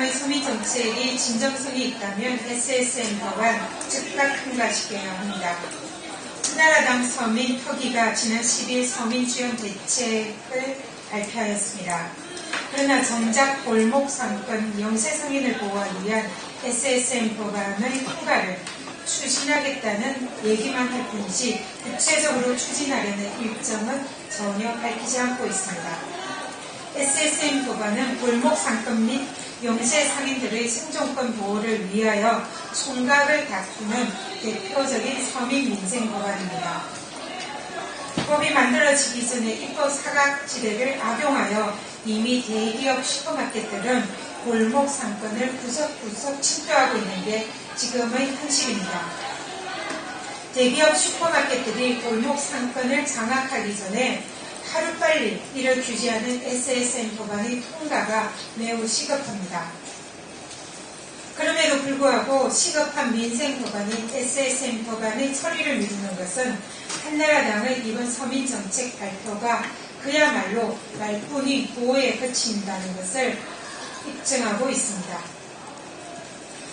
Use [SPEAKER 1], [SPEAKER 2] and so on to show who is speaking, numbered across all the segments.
[SPEAKER 1] 한나라당의 서민정책이 진정성이 있다면 SSM 법안 즉각 통과시켜야 합니다. 한나라당 서민 터기가 지난 10일 서민 지원 대책을 발표하였습니다. 그러나 정작 골목 상권 영세성인을 보호하기 위한 SSM 법안의 통과를 추진하겠다는 얘기만 할 뿐이지 구체적으로 추진하려는 일정은 전혀 밝히지 않고 있습니다. SSM 법안은 골목 상권 및 영세 상인들의 생존권 보호를 위하여 총각을 다투는 대표적인 서민 민생 법안입니다. 법이 만들어지기 전에 입법 사각지대를 악용하여 이미 대기업 슈퍼마켓들은 골목 상권을 구석구석 침투하고 있는 게 지금의 현실입니다. 대기업 슈퍼마켓들이 골목 상권을 장악하기 전에 하루빨리 이를 규제하는 SSM 법안의 통과가 매우 시급합니다. 그럼에도 불구하고 시급한 민생 법안인 SSM 법안의 처리를 미루는 것은 한나라당의 이번 서민정책 발표가 그야말로 말뿐인 구호에 그친다는 것을 입증하고 있습니다.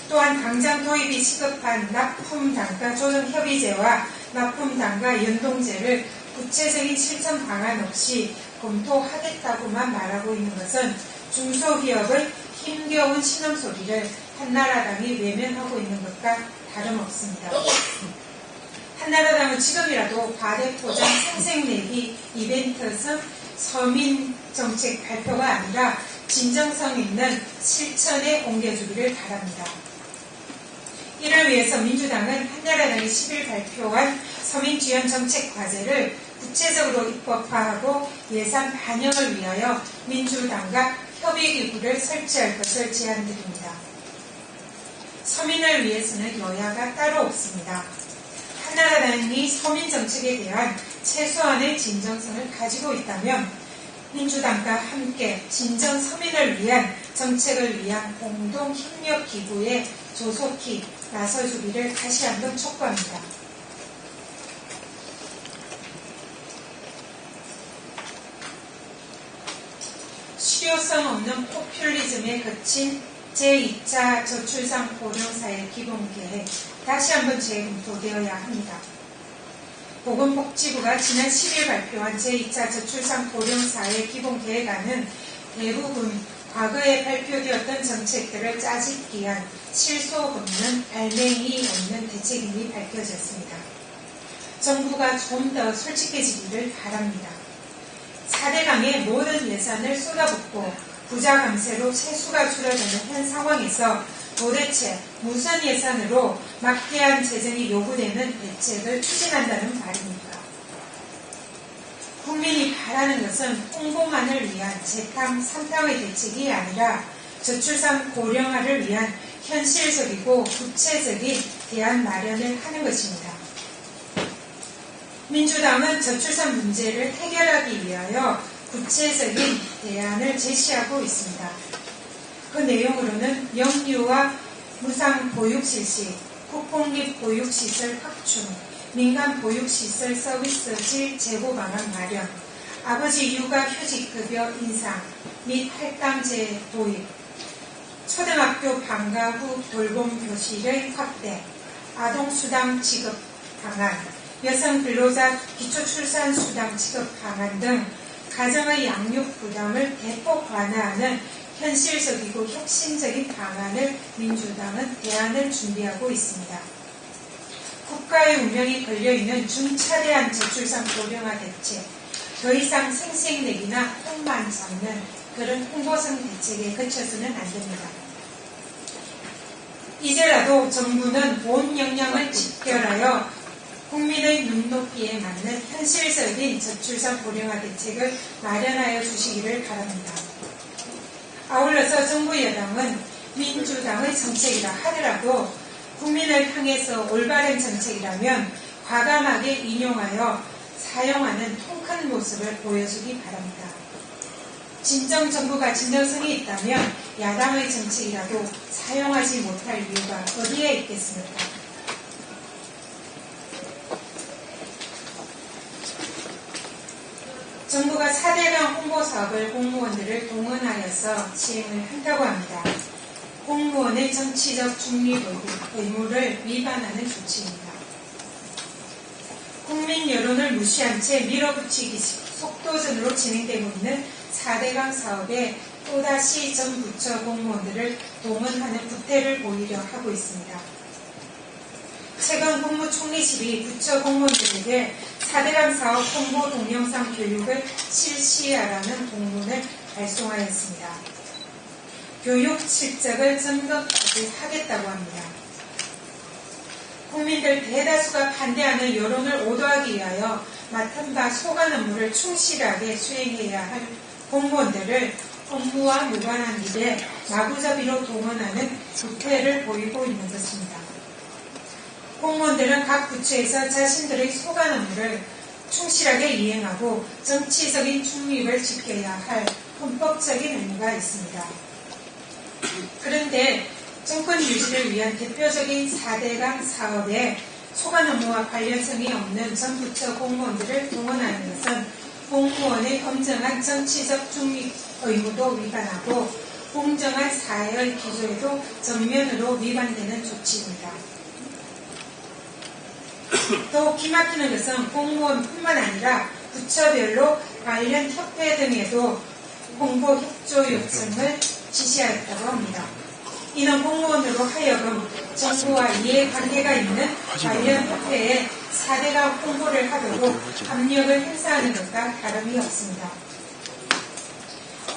[SPEAKER 1] 또한 당장 도입이 시급한 납품단가 조정협의제와 납품단가 연동제를 구체적인 실천 방안 없이 검토하겠다고만 말하고 있는 것은 중소기업의 힘겨운 신음소리를 한나라당이 외면하고 있는 것과 다름없습니다. 한나라당은 지금이라도 과대포장 생색내기 이벤트성 서민정책 발표가 아니라 진정성 있는 실천에 옮겨주기를 바랍니다. 이를 위해서 민주당은 한나라당이 10일 발표한 서민지원 정책 과제를 구체적으로 입법화하고 예산 반영을 위하여 민주당과 협의기구를 설치할 것을 제안드립니다. 서민을 위해서는 여야가 따로 없습니다. 한나라당이 서민정책에 대한 최소한의 진정성을 가지고 있다면 민주당과 함께 진정 서민을 위한 정책을 위한 공동협력기구에 조속히 나서주기를 다시 한번 촉구합니다. 실효성 없는 포퓰리즘에 그친 제2차 저출산 고령사회 기본계획 다시 한번 재검토되어야 합니다. 보건복지부가 지난 10일 발표한 제2차 저출산 고령사회 기본계획안은 대부분 과거에 발표되었던 정책들을 짜집기 위한 실속 없는 알맹이 없는 대책임이 밝혀졌습니다. 정부가 좀 더 솔직해지기를 바랍니다. 4대강의 모든 예산을 쏟아붓고 부자 감세로 세수가 줄어드는 현 상황에서 도대체 무슨 예산으로 막대한 재정이 요구되는 대책을 추진한다는 말입니까? 국민이 바라는 것은 홍보만을 위한 재탕, 삼탕의 대책이 아니라 저출산 고령화를 위한 현실적이고 구체적인 대안 마련을 하는 것입니다. 민주당은 저출산 문제를 해결하기 위하여 구체적인 대안을 제시하고 있습니다. 그 내용으로는 영유아 무상 보육 실시, 국공립 보육시설 확충, 민간 보육시설 서비스 질 제고 방안 마련, 아버지 육아 휴직급여 인상 및 할당제 도입, 초등학교 방과 후 돌봄 교실의 확대, 아동수당 지급 방안, 여성 근로자 기초출산수당 지급 방안 등 가정의 양육 부담을 대폭 완화하는 현실적이고 혁신적인 방안을 민주당은 대안을 준비하고 있습니다. 국가의 운명이 걸려있는 중차대한 저출산 고령화 대책, 더 이상 생색내기나 홍만 잡는 그런 홍보성 대책에 그쳐서는 안 됩니다. 이제라도 정부는 온 역량을 집결하여 국민의 눈높이에 맞는 현실적인 저출산 고령화 대책을 마련하여 주시기를 바랍니다. 아울러서 정부 여당은 민주당의 정책이라 하더라도 국민을 향해서 올바른 정책이라면 과감하게 인용하여 사용하는 통큰 모습을 보여주기 바랍니다. 진정 정부가 진정성이 있다면 야당의 정책이라도 사용하지 못할 이유가 어디에 있겠습니까? 정부가 4대강 홍보사업을 공무원들을 동원하여서 시행을 한다고 합니다. 공무원의 정치적 중립 의무를 위반하는 조치입니다. 국민 여론을 무시한 채 밀어붙이기 속도전으로 진행되고 있는 4대강 사업에 또다시 전 부처 공무원들을 동원하는 부태를 보이려 하고 있습니다. 최근 국무총리실이 부처 공무원들에게 4대강 사업 홍보 동영상 교육을 실시하라는 공문을 발송하였습니다. 교육 실적을 점검까지 하겠다고 합니다. 국민들 대다수가 반대하는 여론을 오도하기 위하여 맡은 바 소관 업무를 충실하게 수행해야 할 공무원들을 업무와 무관한 일에 마구잡이로 동원하는 부태를 보이고 있는 것입니다. 공무원들은 각 부처에서 자신들의 소관 업무를 충실하게 이행하고 정치적인 중립을 지켜야 할 헌법적인 의무가 있습니다. 그런데 정권 유지를 위한 대표적인 4대강 사업에 소관 업무와 관련성이 없는 전 부처 공무원들을 동원하는 것은 공무원의 엄정한 정치적 중립 의무도 위반하고 공정한 사회의 기조에도 전면으로 위반되는 조치입니다. 더 기막히는 것은 공무원뿐만 아니라 부처별로 관련 협회 등에도 홍보 협조 요청을 지시하였다고 합니다. 이는 공무원으로 하여금 정부와 이해관계가 있는 관련 협회에 4대강 홍보를 하도록 압력을 행사하는 것과 다름이 없습니다.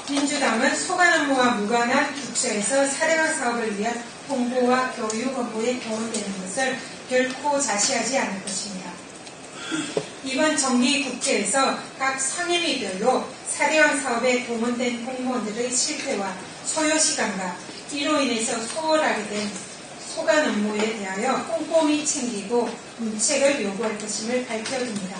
[SPEAKER 1] 민주당은 소관 업무와 무관한 부처에서 4대강 사업을 위한 홍보와 교육 업무에 동원되는 것을 결코 자시하지 않을 것입니다. 이번 정기국회에서 각 상임위별로 4대강 사업에 동원된 공무원들의 실패와 소요시간과 이로 인해서 소홀하게 된 소관 업무에 대하여 꼼꼼히 챙기고 문책을 요구할 것임을 밝혀둡니다.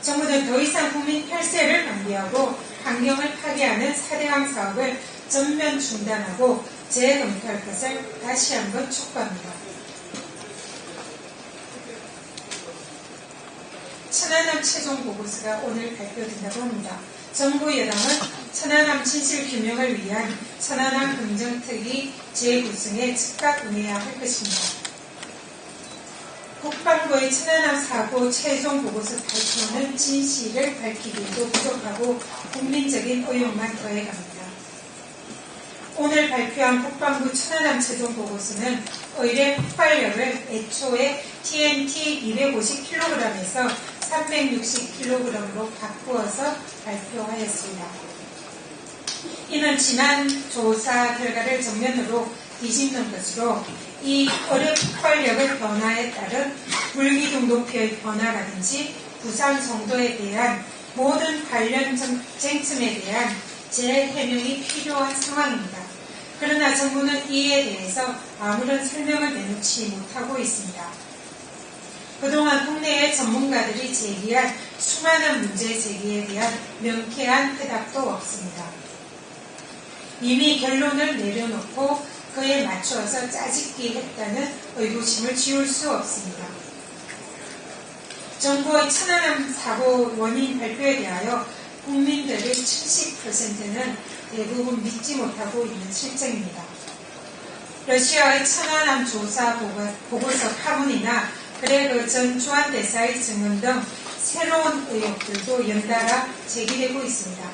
[SPEAKER 1] 정부는 더 이상 국민 혈세를 낭비하고 환경을 파괴하는 4대강 사업을 전면 중단하고 재검토할 것을 다시 한번 촉구합니다. 천안함 최종 보고서가 오늘 발표된다고 합니다. 정부 여당은 천안함 진실규명을 위한 천안함 금정특위 재구성에 즉각 응해야 할 것입니다. 국방부의 천안함 사고 최종 보고서 발표는 진실을 밝히기에도 부족하고 국민적인 의혹만 더해갑니다. 오늘 발표한 국방부 천안함 최종 보고서는 의뢰 폭발력을 애초에 TNT 250kg에서 360kg로 바꾸어서 발표하였습니다. 이는 지난 조사 결과를 전면으로 뒤집는 것으로 이 의뢰 폭발력의 변화에 따른 불기둥 높이의 변화라든지 부상 정도에 대한 모든 관련 쟁점에 대한 재해명이 필요한 상황입니다. 그러나 정부는 이에 대해서 아무런 설명을 내놓지 못하고 있습니다. 그동안 국내의 전문가들이 제기한 수많은 문제 제기에 대한 명쾌한 해답도 없습니다. 이미 결론을 내려놓고 그에 맞추어서 짜집기 했다는 의구심을 지울 수 없습니다. 정부의 천안함 사고 원인 발표에 대하여 국민들의 70%는 대부분 믿지 못하고 있는 실정입니다. 러시아의 천안함 조사 보고서 파문이나 그레그 전 주한대사의 증언 등 새로운 의혹들도 연달아 제기되고 있습니다.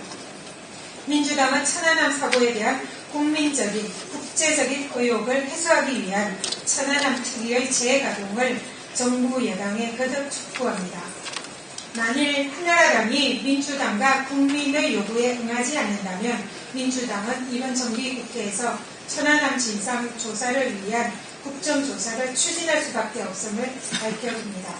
[SPEAKER 1] 민주당은 천안함 사고에 대한 국민적인, 국제적인 의혹을 해소하기 위한 천안함 특위의 재가동을 정부 여당에 거듭 촉구합니다. 만일 한나라당이 민주당과 국민의 요구에 응하지 않는다면 민주당은 이번 정기국회에서 천안함 진상 조사를 위한 국정조사를 추진할 수밖에 없음을 밝혀봅니다.